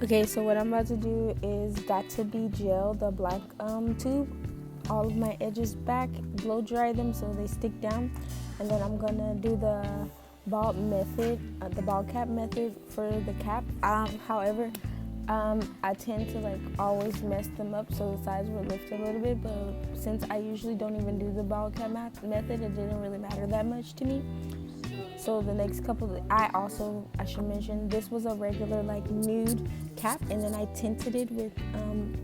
Okay, so what I'm about to do is got to be gel the black tube, all of my edges back, blow dry them so they stick down, and then I'm gonna do the ball method, the ball cap method for the cap. However, I tend to like always mess them up so the sides will lift a little bit, but since I usually don't even do the ball cap method, it didn't really matter that much to me. So the next couple, I should mention, this was a regular like nude cap, and then I tinted it with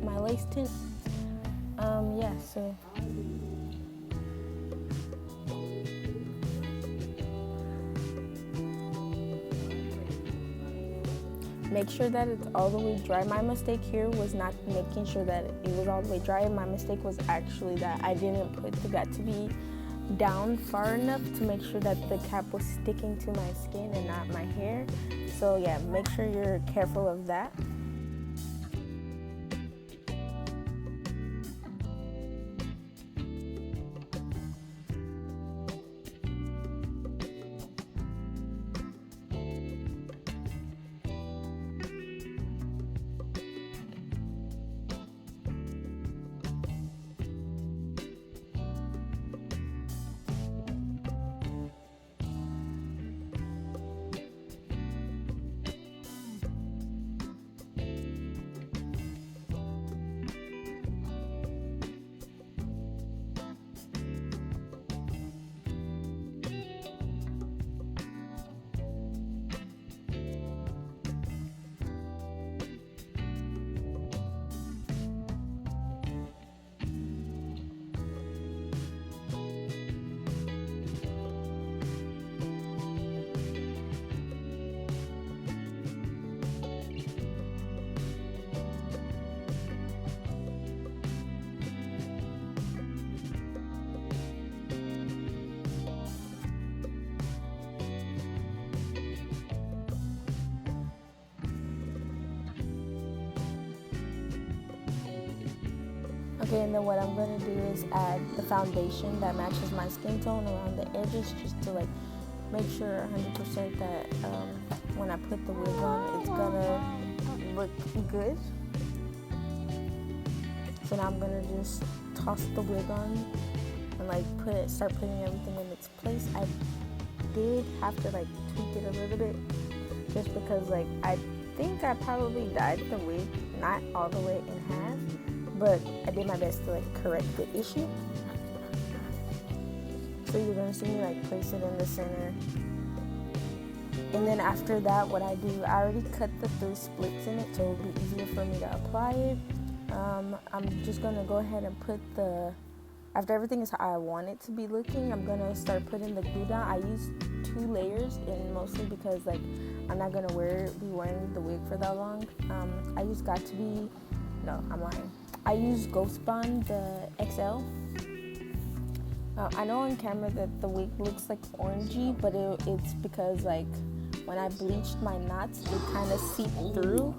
my lace tint. Yeah, so. Make sure that it's all the way dry. My mistake here was not making sure that it was all the way dry. My mistake was actually that I didn't put the got to be down far enough to make sure that the cap was sticking to my skin and not my hair. So yeah, make sure you're careful of that. Okay, and then what I'm going to do is add the foundation that matches my skin tone around the edges, just to like make sure 100% that when I put the wig on, it's going to look good. So now I'm going to just toss the wig on and like start putting everything in its place. I did have to like tweak it a little bit just because like I think I probably dyed the wig not all the way in half, but I did my best to like correct the issue. So you're gonna see me like place it in the center. And then after that, what I do, I already cut the 3 splits in it so it'll be easier for me to apply it. I'm just gonna go ahead and put after everything is how I want it to be looking, I'm gonna start putting the glue down. I use 2 layers, and mostly because like I'm not gonna be wearing the wig for that long. I use I'm lying. I use Ghost Bond, the XL. I know on camera that the wig looks like orangey, but it's because like when I bleached my knots, they kind of seep through,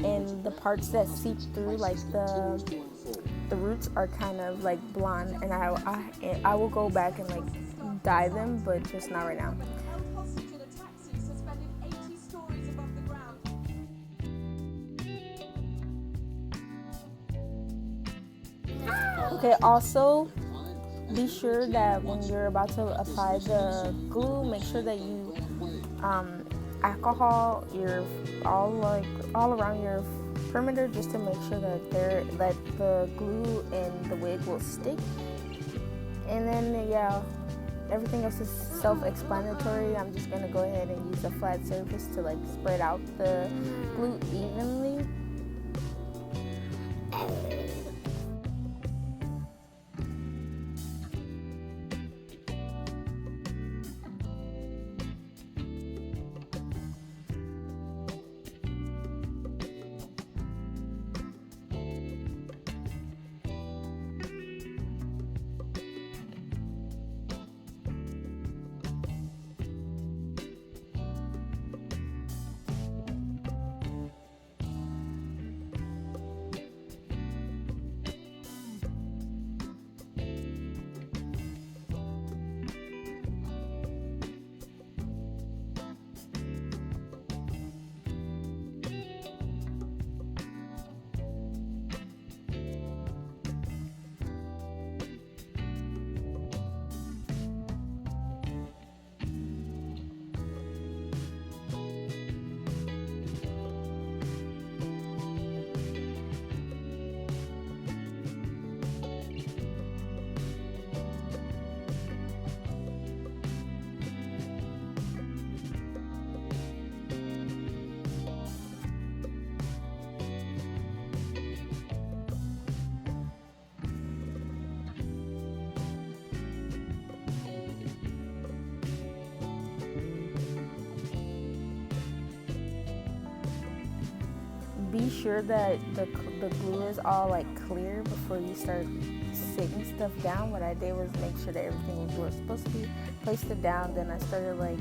and the parts that seep through, like the roots, are kind of like blonde, and I will go back and like dye them, but just not right now. Okay, also be sure that when you're about to apply the glue, make sure that you alcohol all around your perimeter, just to make sure that the glue and the wig will stick. And then yeah, everything else is self-explanatory. I'm just gonna go ahead and use a flat surface to like spread out the glue evenly. be sure that the glue is all like clear before you start sitting stuff down. What I did was make sure that everything was where it's supposed to be, placed it down, then I started like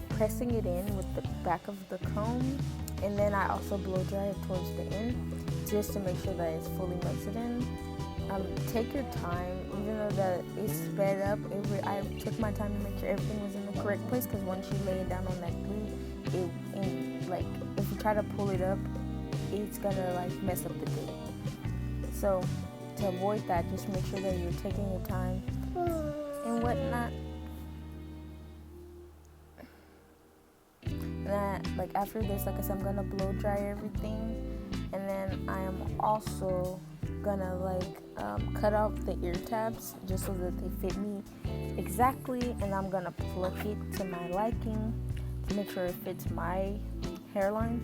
pressing it in with the back of the comb, and then I also blow dry it towards the end just to make sure that it's fully melted in. Take your time, even though that it's sped up. I took my time to make sure everything was in the correct place, because once you lay it down on that glue, like if you try to pull it up, it's gonna like mess up the glue. So to avoid that, just make sure that you're taking your time and whatnot. That like after this, like I said, I'm gonna blow dry everything, and then I am also gonna like cut off the ear tabs just so that they fit me exactly, and I'm gonna pluck it to my liking to make sure it fits my hairline.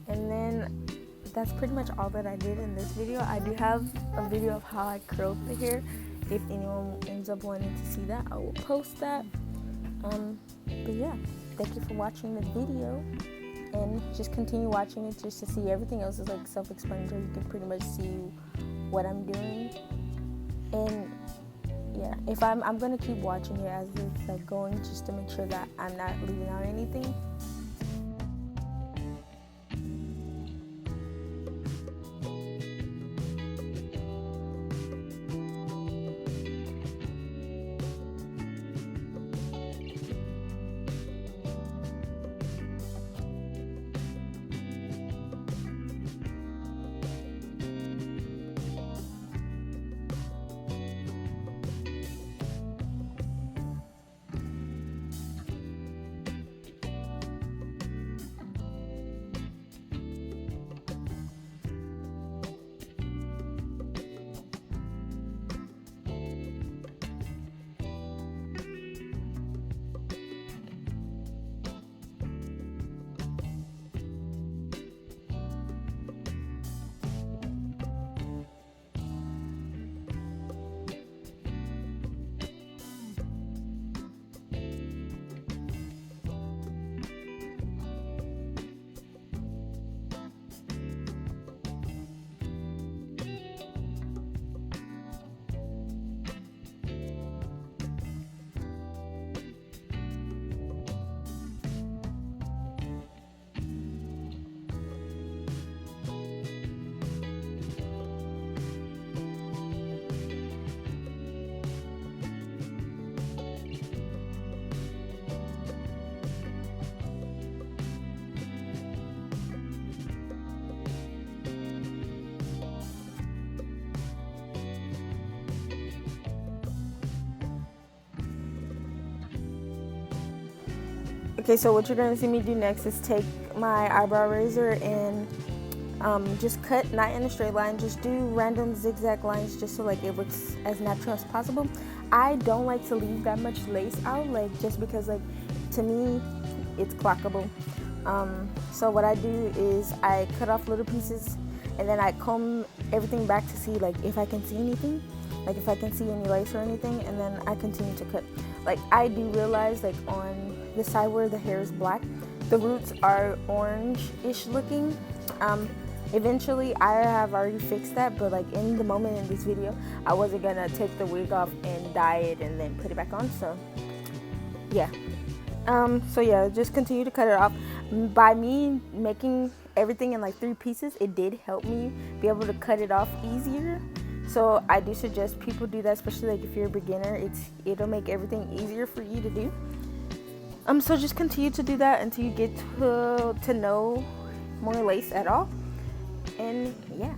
And then that's pretty much all that I did in this video. I do have a video of how I curled the hair. If anyone ends up wanting to see that, I will post that. But yeah, thank you for watching the video, and just continue watching it just to see. Everything else is like self-explanatory. You can pretty much see what I'm doing. And yeah, if I'm gonna keep watching it as it's like going, just to make sure that I'm not leaving out anything. Okay, so what you're going to see me do next is take my eyebrow razor and just cut, not in a straight line, just do random zigzag lines just so like it looks as natural as possible. I don't like to leave that much lace out, like just because like to me it's clockable. So what I do is I cut off little pieces, and then I comb everything back to see like if I can see anything, like if I can see any lace or anything, and then I continue to cut. Like I do realize like on the side where the hair is black, the roots are orange-ish looking. Eventually I have already fixed that, but like in the moment in this video, I wasn't gonna take the wig off and dye it and then put it back on, so yeah. So yeah, just continue to cut it off. By me making everything in like 3 pieces, it did help me be able to cut it off easier. So I do suggest people do that, especially like if you're a beginner. It'll make everything easier for you to do. So just continue to do that until you get to know more lace at all. And yeah.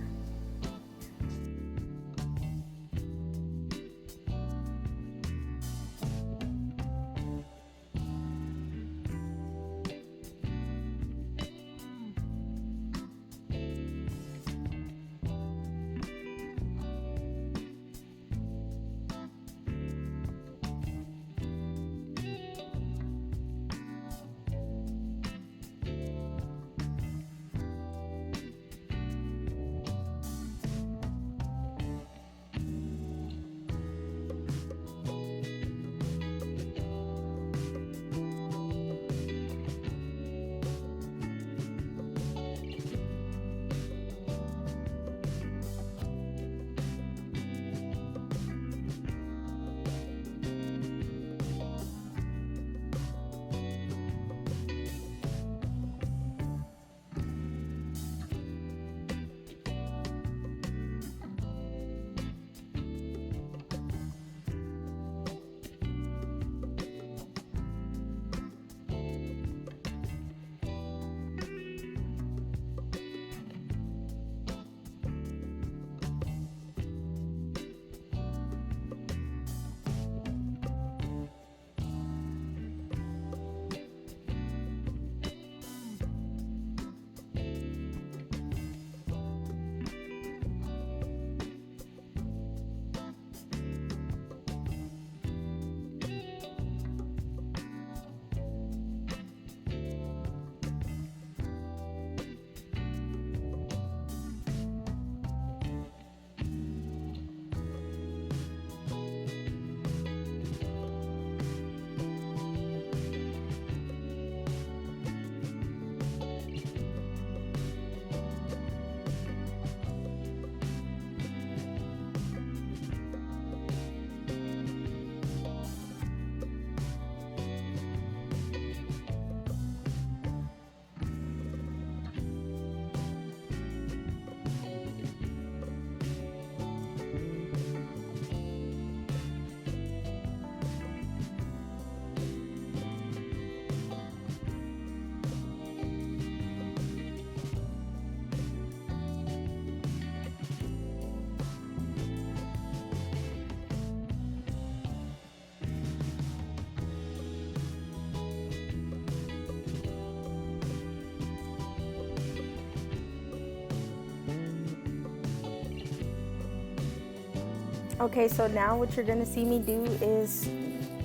Okay, so now what you're gonna see me do is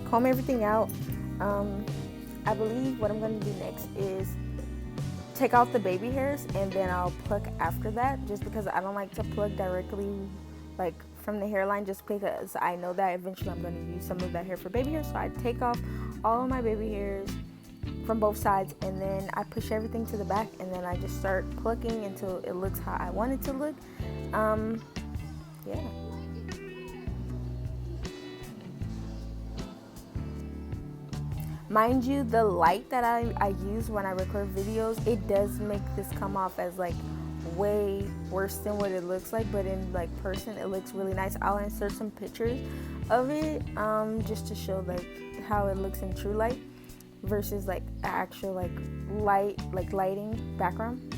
comb everything out. I believe what I'm gonna do next is take out the baby hairs and then I'll pluck after that, just because I don't like to pluck directly like from the hairline, just because I know that eventually I'm going to use some of that hair for baby hair. So I take off all of my baby hairs from both sides and then I push everything to the back and then I just start plucking until it looks how I want it to look. Yeah. Mind you, the light that I use when I record videos, it does make this come off as like way worse than what it looks like, but in like person it looks really nice. I'll insert some pictures of it just to show like how it looks in true light versus like actual like lighting background.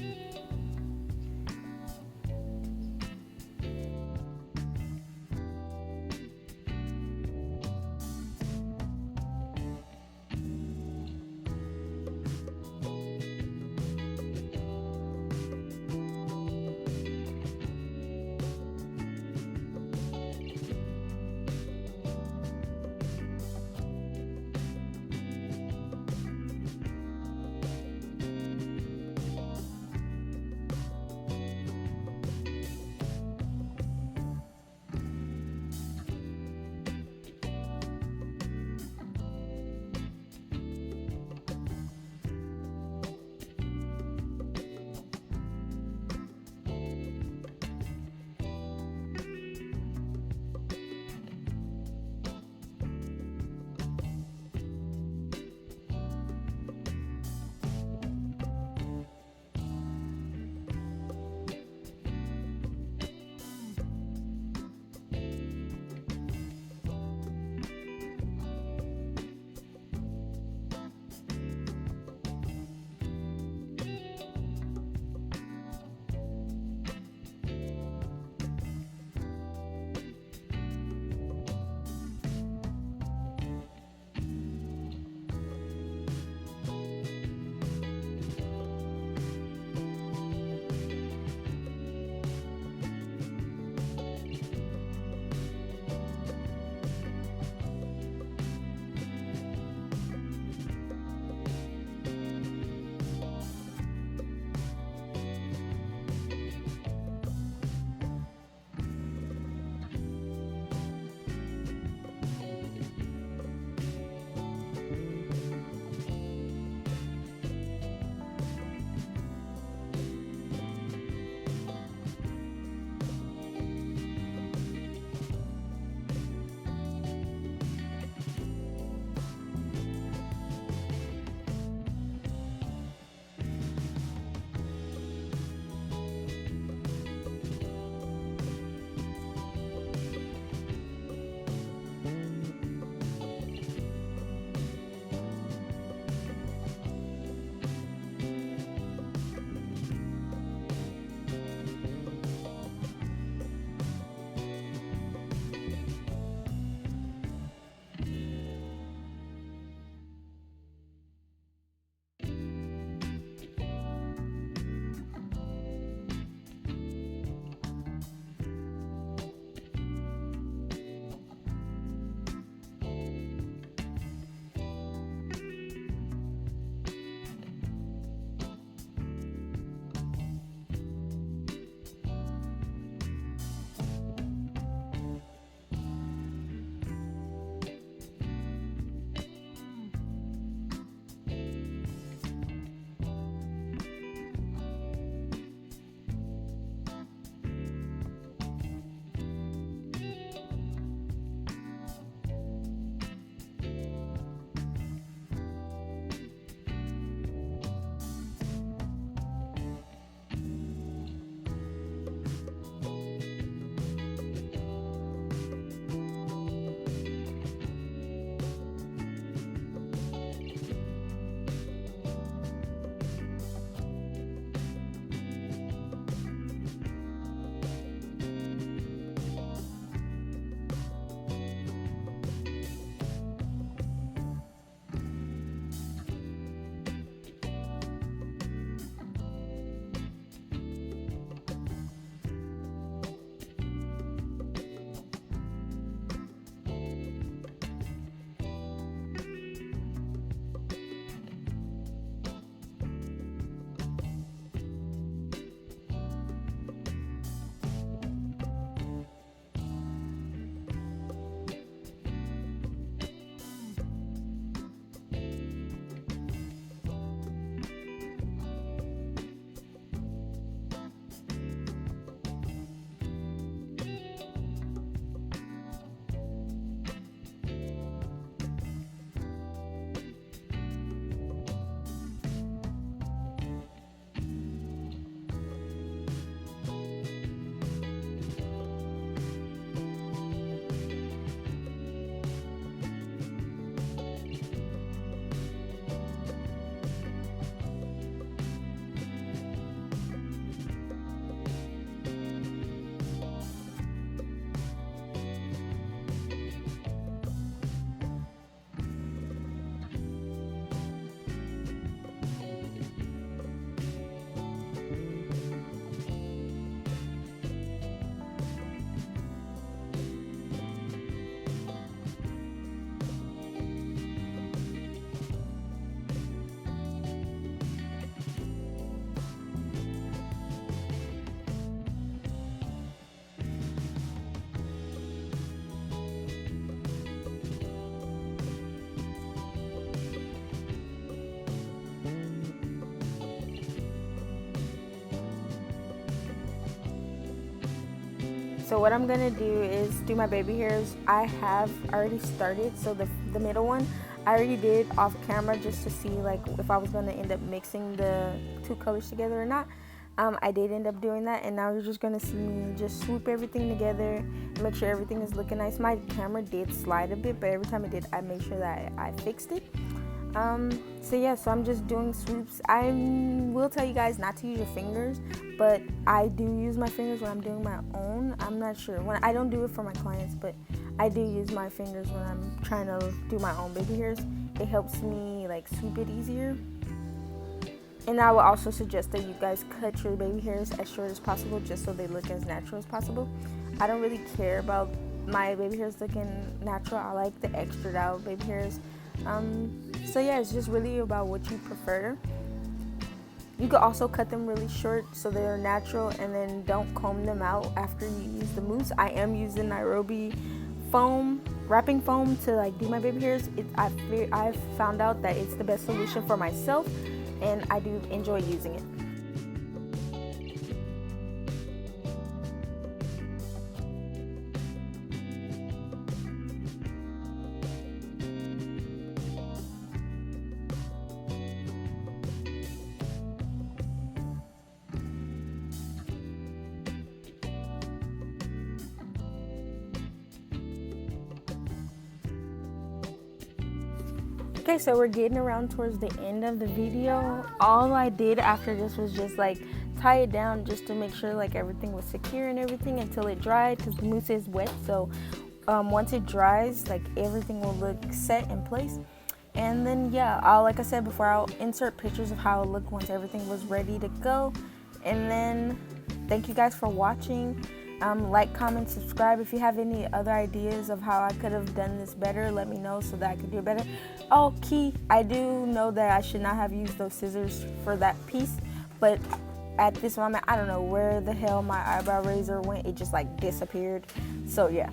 so what I'm gonna do is do my baby hairs. I have already started, so the middle one I already did off camera just to see like if I was gonna end up mixing the two colors together or not. I did end up doing that, and now you're just gonna see me just swoop everything together and make sure everything is looking nice. My camera did slide a bit, but every time it did, I made sure that I fixed it. So yeah, so I'm just doing swoops. I will tell you guys not to use your fingers, but I do use my fingers when I'm doing my own. I'm not sure when I don't do it for my clients, but I do use my fingers when I'm trying to do my own baby hairs. It helps me like swoop it easier. And I would also suggest that you guys cut your baby hairs as short as possible, just so they look as natural as possible. I don't really care about my baby hairs looking natural. I like the extra out baby hairs. So yeah, it's just really about what you prefer. You could also cut them really short so they're natural, and then don't comb them out after you use the mousse. I am using Nairobi foam, wrapping foam, to like do my baby hairs. I've found out that it's the best solution for myself, and I do enjoy using it. Okay, so we're getting around towards the end of the video. All I did after this was just like tie it down just to make sure like everything was secure and everything until it dried, because the mousse is wet. So once it dries, like everything will look set in place. And then yeah, like I said before, I'll insert pictures of how it looked once everything was ready to go. And then thank you guys for watching. Like, comment, subscribe. If you have any other ideas of how I could have done this better, let me know so that I could do it better. Oh, I do know that I should not have used those scissors for that piece, but at this moment, I don't know where the hell my eyebrow razor went. It just like disappeared. So yeah,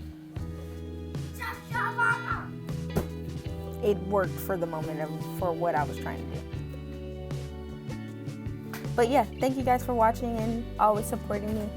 it worked for the moment for what I was trying to do. But yeah, thank you guys for watching and always supporting me.